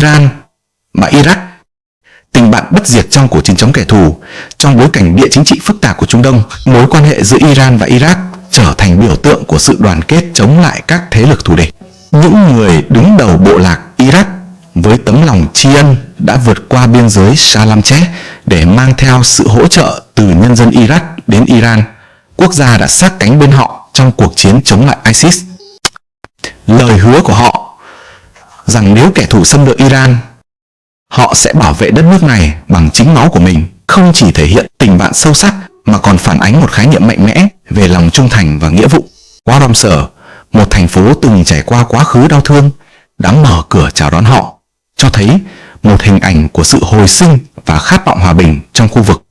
Iran và Iraq. Tình bạn bất diệt trong cuộc chiến chống kẻ thù. Trong bối cảnh địa chính trị phức tạp của Trung Đông, mối quan hệ giữa Iran và Iraq trở thành biểu tượng của sự đoàn kết chống lại các thế lực thù địch. Những người đứng đầu bộ lạc Iraq với tấm lòng tri ân đã vượt qua biên giới Salamcheh để mang theo sự hỗ trợ từ nhân dân Iraq đến Iran. Quốc gia đã sát cánh bên họ trong cuộc chiến chống lại ISIS. Lời hứa của họ rằng nếu kẻ thù xâm lược Iran, họ sẽ bảo vệ đất nước này bằng chính máu của mình, không chỉ thể hiện tình bạn sâu sắc mà còn phản ánh một khái niệm mạnh mẽ về lòng trung thành và nghĩa vụ. Warmser, một thành phố từng trải qua quá khứ đau thương, đã mở cửa chào đón họ, cho thấy một hình ảnh của sự hồi sinh và khát vọng hòa bình trong khu vực.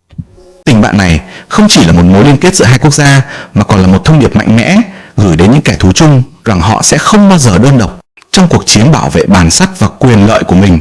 Tình bạn này không chỉ là một mối liên kết giữa hai quốc gia mà còn là một thông điệp mạnh mẽ gửi đến những kẻ thù chung rằng họ sẽ không bao giờ đơn độc trong cuộc chiến bảo vệ bản sắc và quyền lợi của mình.